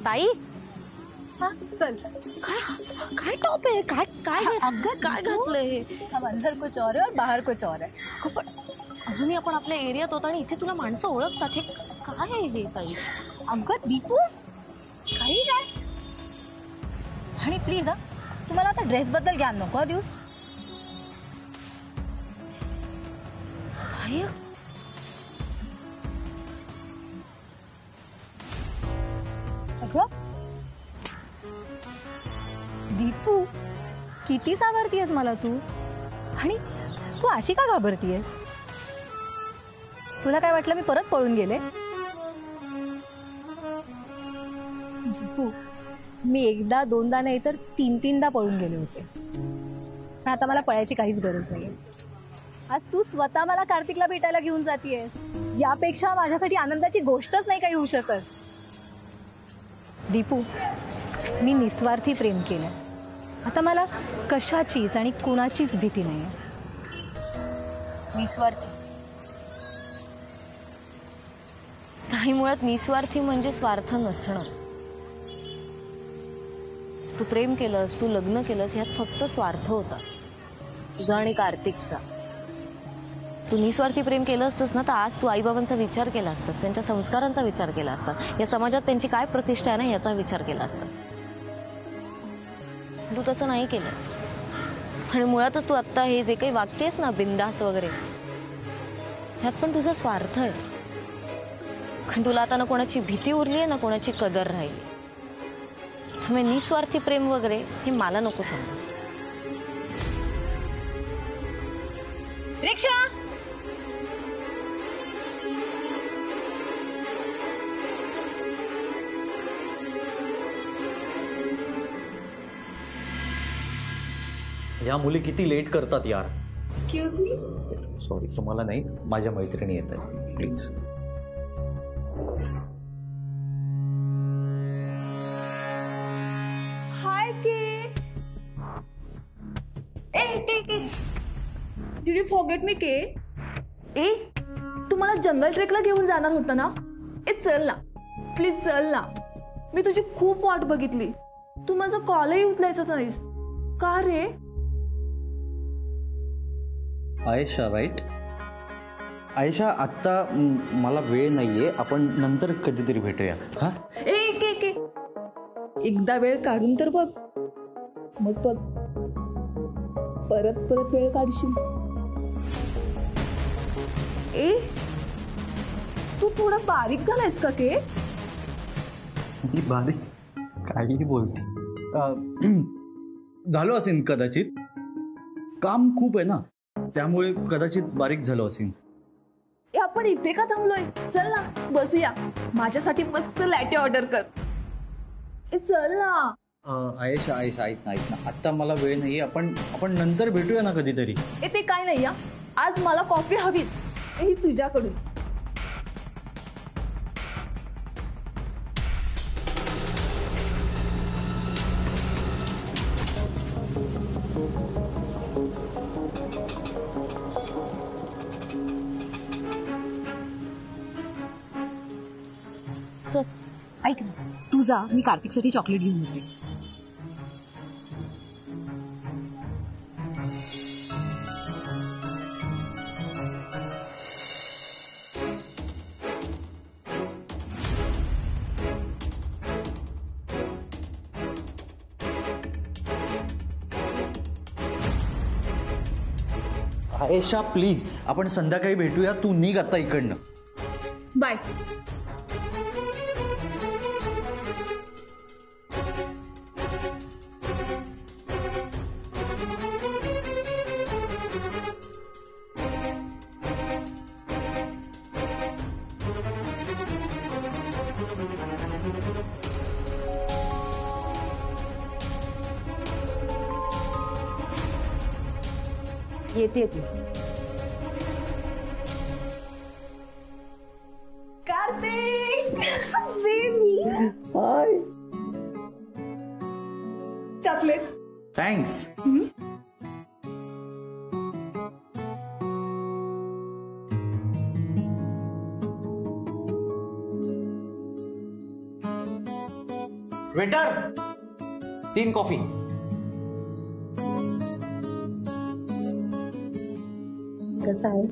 ताई हाँ चल। काय काय टॉप आहे काय काय काय घातलंय हे? हम अंदर कुछ और है और बाहर कुछ और है. पण अजूनही आपण आपल्या एरियात होतो आणि इथे तुला माणसं ओळखतात हे काय आहे हे ताई? अगं दीपू काही काय. आणि प्लीज हा तुम्हाला आता ड्रेस बद्दल ज्ञान नको देऊस. ताई अगं दीपू किती सावरतीयस मला तू. आणि तू अशी का घाबरतीयस. तुला काय वाटलं मी परत पळून गेले. दीपू मी एकदा दोनदा नाही तर तीनदा पळून गेले होते. पण आता मला पळायची काहीच गरज नाही. आज तू स्वतः मला कार्तिकला भेटायला घेऊन जातीयस. यापेक्षा माझ्यासाठी आनंदाची गोष्टच नाही काही होऊ शकत. दीपू मी निस्वार्थी प्रेम केलं. आता मला कशाचीच आणि कुणाचीच भीती नाही. निस्वार्थी ताई मुळात निस्वार्थी म्हणजे स्वार्थ नसणं. तू प्रेम केलंस तू लग्न केलंस यात फक्त स्वार्थ होता तुझा आणि कार्तिकचा. तू निस्वार्थी प्रेम केलं असतंस ना तर आज तू आईबाबांचा विचार केला असतास त्यांच्या संस्कारांचा विचार केला असता या समाजात त्यांची काय प्रतिष्ठा आहे ना याचा विचार केला असतास. तू तसं नाही केलंस आणि मुळातच तू आत्ता हे जे काही वागतेस ना बिंदास वगैरे ह्यात पण तुझा स्वार्थ आहे. कारण तुला आता ना कोणाची भीती उरली आहे ना कोणाची कदर राहिली. त्यामुळे निस्वार्थी प्रेम वगैरे हे मला नको समजूस. रिक्षा या मुली किती लेट करतात यार. Excuse me. सॉरी तुम्हाला नाही माझ्या मैत्रिणी येत आहेत please. Hi K. K did you forget me K. तुम्हाला जंगल ट्रेकला घेऊन जाणार होता ना. चल ना प्लीज चल ना. मी तुझी खूप वाट बघितली. तू माझा कॉलही उचलायचाच नाहीस का रे. आयशा राईट. आयशा आत्ता मला वेळ नाहीये आपण नंतर कधीतरी भेटूया. हा के एकदा वेळ काढून तर बघ मग बघ परत परत वेळ काढशील. तू थोडा बारीक झालायस का के. मी बारीक काहीही बोलते. झालो असेल कदाचित. काम खूप आहे ना त्यामुळे कदाचित बारीक झालो असेल. आपण इथे का थांबलोय. चल ना बसूया. माझ्यासाठी मस्त लॅटे ऑर्डर कर. चल ना. आयशा आयशा ऐक ना आत्ता मला वेळ नाही. आपण नंतर भेटूया ना कधीतरी. ते काय नाही आज मला कॉफी हवीच. ही तुझ्याकडून. ऐक ना तू जा मी कार्तिकसाठी चॉकलेट घेऊन येते. आयशा प्लीज आपण संध्याकाळी भेटूया. तू निघ आता इकडनं. बाय. येते ती. कार्तिक बेबी. हाय. चॉकलेट. थँक्स. Waiter 3 coffee. कसं आहे?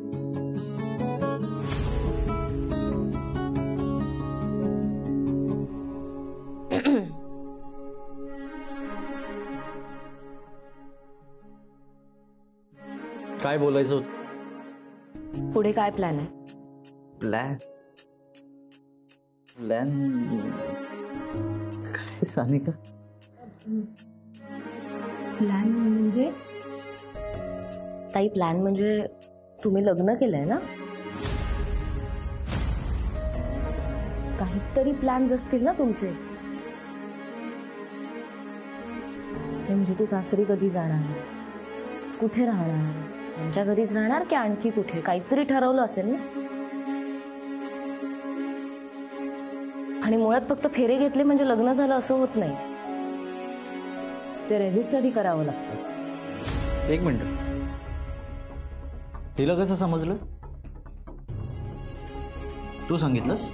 काय बोलायचं होतं? पुढे काय प्लॅन आहे? प्लॅन काय सानिका? प्लॅन म्हणजे ताई, प्लॅन म्हणजे तुम्ही लग्न केलंय ना? काहीतरी प्लॅन्स असतील ना तुमचे. हे म्हणजे तू सासरी कधी जाणार, कुठे राहणार, आमच्या घरीच राहणार की आणखी कुठे, काहीतरी ठरवलं असेल ना. आणि मुळात फक्त फेरे घेतले म्हणजे लग्न झालं असं होत नाही. ते रेजिस्टरही करावं लागतं. 1 मिनिट, तिला कसं समजलं? तू सांगितलंस?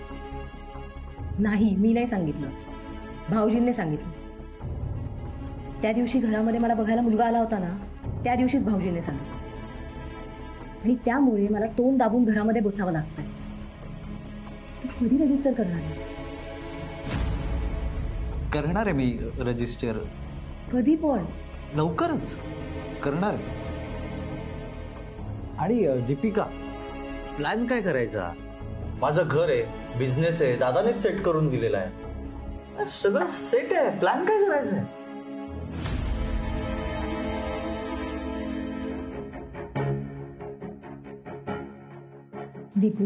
नाही, मी नाही सांगितलं, भाऊजींनी सांगितलं. त्या दिवशी घरामध्ये मला बघायला मुलगा आला होता ना, त्या दिवशीच भाऊजींनी सांगितलं. आणि त्यामुळे मला तोंड दाबून घरामध्ये बसावं लागतंय. तू कधी रजिस्टर करणार आहेस? करणार आहे मी रजिस्टर. कधी पण? लवकरच करणार आहे. आणि दीपिका, प्लॅन काय करायचा? माझं घर आहे, बिझनेस आहे, दादानेच सेट करून दिलेला आहे. सगळं सेट आहे, प्लॅन काय करायचा आहे? दीपू,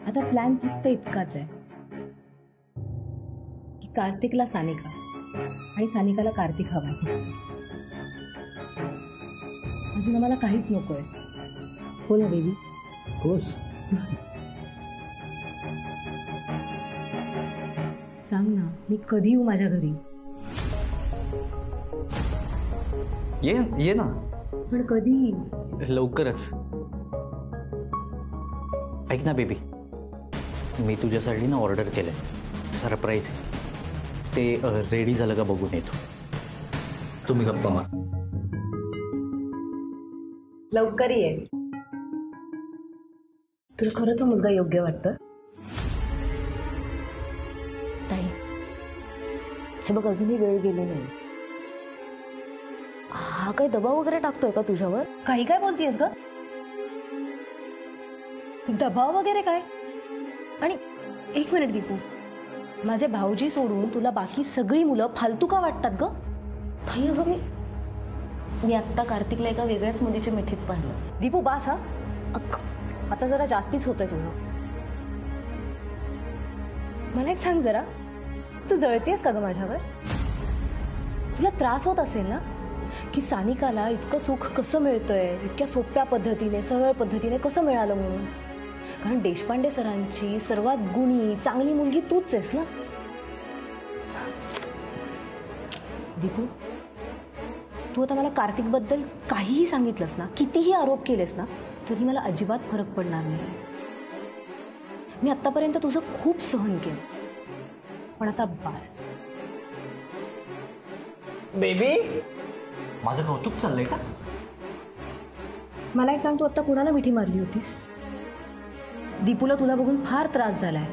आता प्लॅन फक्त इतकाच आहे की कार्तिकला सानिका आणि सानिकाला कार्तिक हवा. अजून आम्हाला काहीच नकोय. हो ना बेबी? कोर्स. सांग ना, मी कधी येऊ माझ्या घरी? ये ना. पण कधी? लवकरच. ऐक ना बेबी, मी तुझ्यासाठी ना ऑर्डर केलंय, सरप्राईज आहे. ते रेडी झालं का बघून येतो. तुम्ही गप्पा मार. लवकर ये. तुला खरंच हा मुलगा योग्य वाटतं? ताई, हे बघ, अजूनही वेळ गेली नाही. हा काही दबाव वगैरे टाकतोय का तुझ्यावर? काही काय बोलतेस ग? दबाव वगैरे काय? आणि 1 मिनिट दीपू, माझे भाऊजी सोडून तुला बाकी सगळी मुलं फालतू का वाटतात ग? ताई, अगं मी आत्ता कार्तिकला एका वेगळ्याच मुलीच्या मिठीत पाहिलं. दीपू बास. हा आता जरा जास्तीच होतंय तुझं. मला एक सांग जरा, तू जळतेस का ग माझ्यावर? तुला त्रास होत असेल ना की सानिकाला इतकं सुख कसं मिळतंय, इतक्या सोप्या पद्धतीने, सरळ पद्धतीने कसं मिळालं म्हणून. कारण देशपांडे सरांची सर्वात गुणी चांगली मुलगी तूच आहेस ना. दीपू, तू आता मला कार्तिकबद्दल काहीही सांगितलंस ना, कितीही आरोप केलेस ना, तरी मला अजिबात फरक पडणार नाही. मी आत्तापर्यंत तुझं खूप सहन केलं, पण आता बास. बेबी, माझं कौतुक चाललंय का? मला एक सांग, तू आत्ता कुणाला मिठी मारली होतीस? दीपूला तुला बघून फार त्रास झालाय.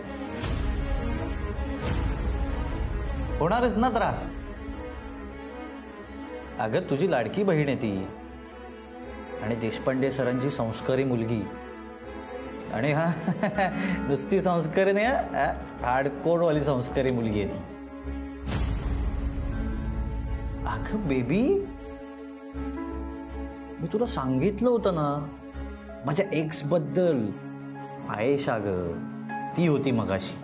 होणारच ना त्रास. अगं, तुझी लाडकी बहीण आहे ती, आणि देशपांडे सरांची संस्कारी मुलगी. आणि हा नुसती संस्कारी नाही, हार्डकोरवाली संस्कारी मुलगी आहे ती. अगं बेबी, मी तुला सांगितलं होतं ना माझ्या एक्स बद्दल. आयेशा ग, ती होती मगाशी.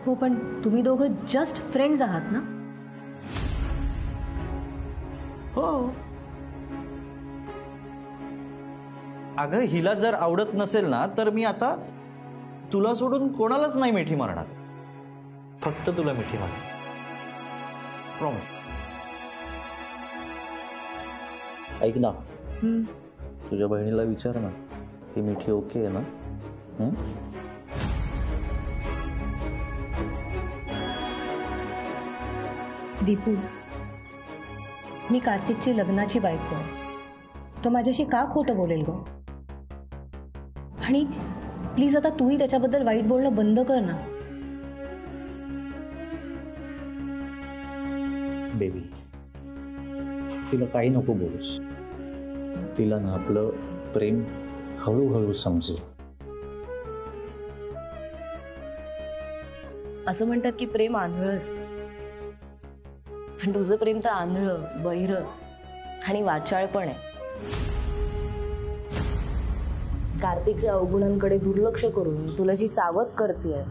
हो, पण तुम्ही दोघं जस्ट फ्रेंड्स आहात ना? हो. अगं, हिला जर आवडत नसेल ना, तर मी आता तुला सोडून कोणालाच नाही मिठी मारणार. फक्त तुला मिठी मारणार, प्रॉमिस. ऐक ना, तुझ्या बहिणीला विचार ना, ही मिठी ओके आहे ना? दीपू, मी कार्तिकची लग्नाची बायको आहे. तो माझ्याशी का खोटं बोलेल ग? आणि प्लीज आता तूही त्याच्याबद्दल वाईट बोलणं बंद कर ना. बेबी, तिला काही नको बोलूस. तिला ना आपलं प्रेम हळूहळू समजेल. असं म्हणतात की प्रेम आंधळं असतं, पण तुझं प्रेम तर आंधळं, बहिरं आणि वाचाळ पण आहे. कार्तिकच्या अवगुणांकडे दुर्लक्ष करून तुला जी सावध करतेय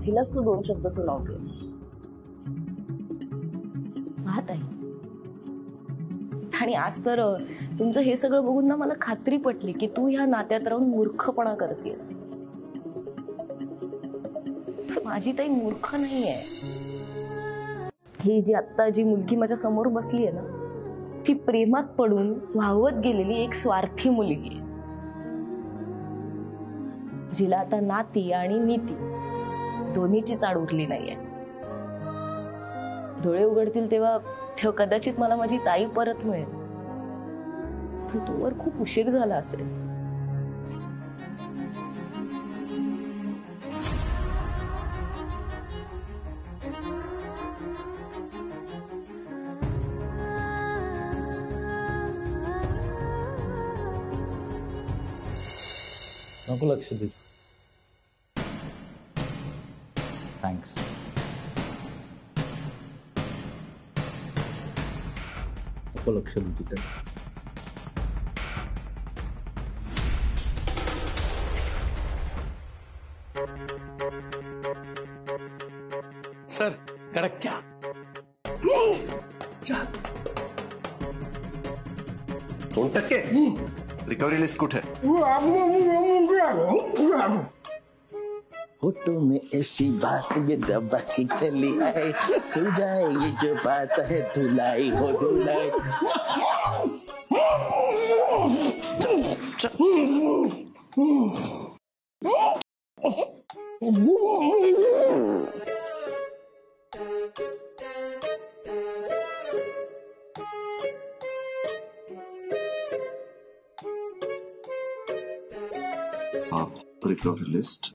तिलाच तू 2 शब्द सुनावतेस. पाहत आहे. आणि आज तर तुमचं हे सगळं बघून ना मला खात्री पटली की तू ह्या नात्यात राहून मूर्खपणा करतेस. माझी ताई मूर्ख नाहीये. ही जी आत्ता जी मुलगी माझ्या समोर बसली आहे ना, ती प्रेमात पडून वाहवत गेलेली एक स्वार्थी मुलगी आहे, जिला आता नाती आणि नीती दोन्हीची चाड उरली नाहीये. डोळे उघडतील तेव्हा कदाचित मला माझी ताई परत मिळेल, पण तोवर खूप उशीर झाला असेल. नको लक्ष दे. थँक्स. नको लक्ष दे तिकडे. सर, कडक चहा. चहा. 2% रिकवरी लिस्ट कुठे? फोटो में ऐसी बात ये दबा के चली आए, खुल जाए ये जो बात है धुलाई हो धुलाई. Recovery list.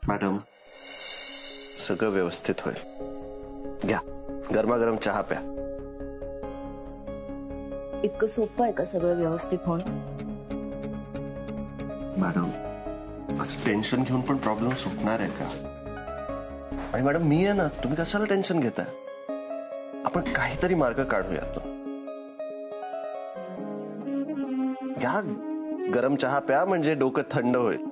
मॅडम, सगळं व्यवस्थित होईल. घ्या, गरमागरम चहा प्या. इतकं सोपं आहे का सगळं व्यवस्थित होणं? मॅडम, असं टेन्शन घेऊन पण प्रॉब्लेम सुटणार आहे का? आणि मॅडम, मी आहे ना, तुम्ही कशाला टेन्शन घेताय? आपण काहीतरी मार्ग काढूयात. घ्या, गरम चहा प्या, म्हणजे डोकं थंड होईल.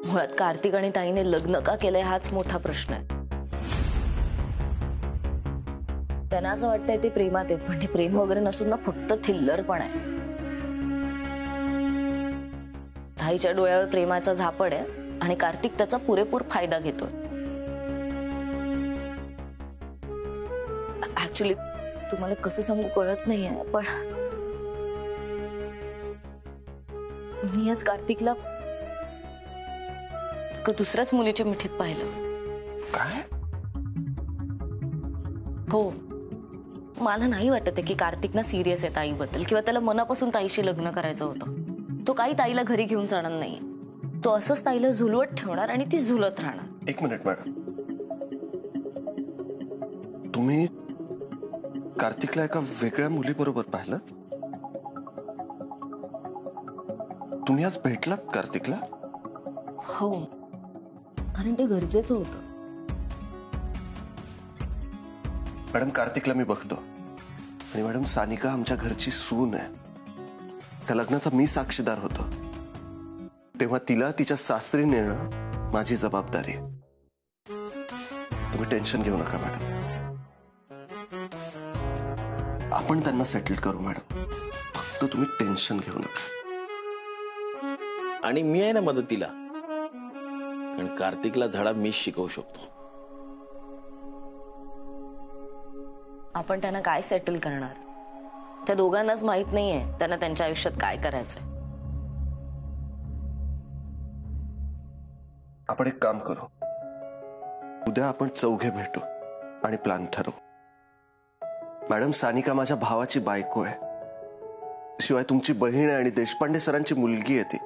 मुळात कार्तिक आणि ताईने लग्न का केलंय हाच मोठा प्रश्न आहे. त्यांना असं वाटतंय ते प्रेमात आहेत, पण ते प्रेम वगैरे नसून ना फक्त थिल्लर पण आहे. ताईच्या डोळ्यावर प्रेमाचा झापड आहे आणि कार्तिक त्याचा पुरेपूर फायदा घेतोय. ऍक्च्युली तुम्हाला कसं सांगू कळत नाहीये, पण मी आज कार्तिकला दुसऱ्याच मुलीच्या मिठीत पाहिलं. काय? हो, मला नाही वाटत की कार्तिक ना सिरियस आहे ताईबद्दल, किंवा त्याला मनापासून ताईशी लग्न करायचं होतं. तो काही ताईला घरी घेऊन जाणार नाहीये. तो असंच ताईला झुलवत ठेवणार आणि ती झुलत राहणार. एक मिनिट मॅडम, तुम्ही कार्तिकला एका वेगळ्या मुलीबरोबर पाहिलं? तुम्ही आज भेटलात कार्तिकला? हो, कारण ते गरजेचं होतं. मॅडम, कार्तिकला मी बघतो. आणि मॅडम, सानिका आमच्या घरची सून आहे. त्या लग्नाचा मी साक्षीदार होतो. तेव्हा तिला तिच्या सासरी नेणं माझी जबाबदारी आहे. तुम्ही टेन्शन घेऊ नका मॅडम. आपण त्यांना सेटल करू मॅडम. फक्त तुम्ही टेन्शन घेऊ नका. आणि मी आहे ना मदतीला, कारण कार्तिकला धडा मीच शिकवू शकतो. आपण त्यांना काय सेटल करणार? त्या दोघांनाच माहित नाहीये त्यांना त्यांच्या आयुष्यात काय करायचंय. आपण एक काम करू, उद्या आपण चौघे भेटू आणि प्लॅन ठरवू. मॅडम, सानिका माझ्या भावाची बायको आहे, शिवाय तुमची बहीण आहे आणि देशपांडे सरांची मुलगी आहे ती.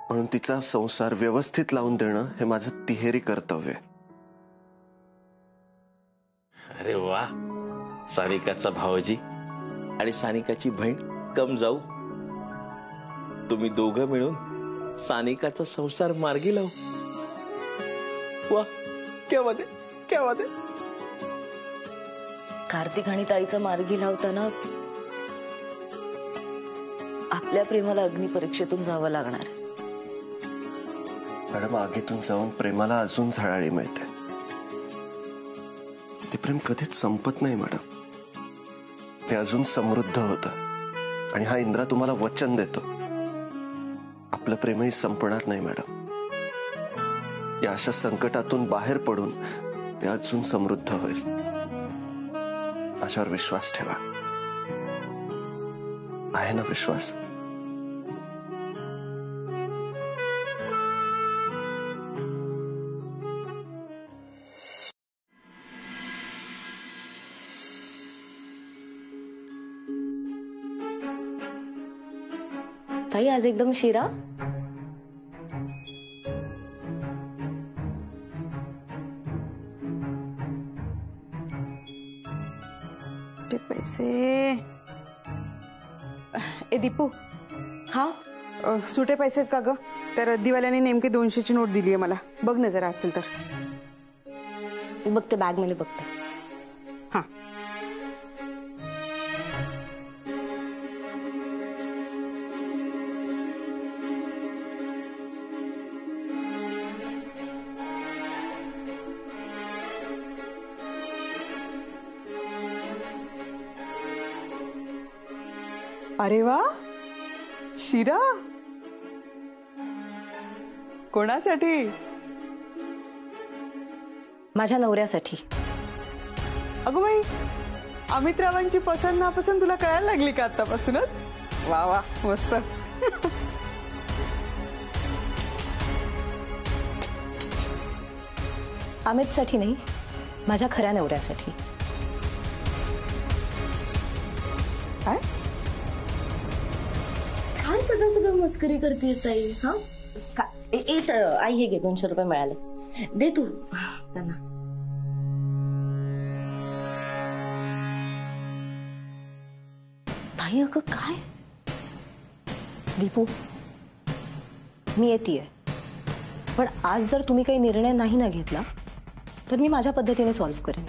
म्हणून तिचा संसार व्यवस्थित लावून देणं हे माझं तिहेरी कर्तव्य आहे. अरे वा, सानिकाचा भावजी आणि सानिकाची बहीण कम जाऊ. तुम्ही दोघं मिळून सानिकाचा संसार मार्गी लावू. वा, क्या बात आहे, क्या बात आहे. कार्तिक आणि ताईचं मार्गी लावताना आपल्या प्रेमाला अग्निपरीक्षेतून जावं लागणार. मॅडम, आगीतून जाऊन प्रेमाला अजून झळाळी मिळते. ते प्रेम कधीच संपत नाही मॅडम, ते अजून समृद्ध होतं. आणि हा इंद्रा तुम्हाला वचन देतो, आपलं प्रेमही संपणार नाही मॅडम. या अशा संकटातून बाहेर पडून ते अजून समृद्ध होईल. माझ्यावर विश्वास ठेवा. आहे ना विश्वास? ताई, आज एकदम शिरा. ते पैसे. ए दीपू, हा, सुटे पैसे आहेत का ग? त्या रद्दीवाल्याने नेमकी 200ची नोट दिली आहे मला. बघ ना जरा असेल तर. बघते, बॅग मध्ये बघते. हा, अरे वा, शिरा कोणासाठी? माझ्या नवऱ्यासाठी. अगो बाई, अमित रावांची पसंत नापसंत तुला कळायला लागली का आतापासूनच? वा वा, मस्त. अमितसाठी नाही, माझ्या खऱ्या नवऱ्यासाठी. काय? काय सगळं मस्करी करतेस ताई? हा, आई हे घे, 200 रुपये मिळाले, दे तू त्यांना. ताई, अगं काय? दीपू, मी येतेय, पण आज जर तुम्ही काही निर्णय नाही ना घेतला तर मी माझ्या पद्धतीने सॉल्व्ह करेन.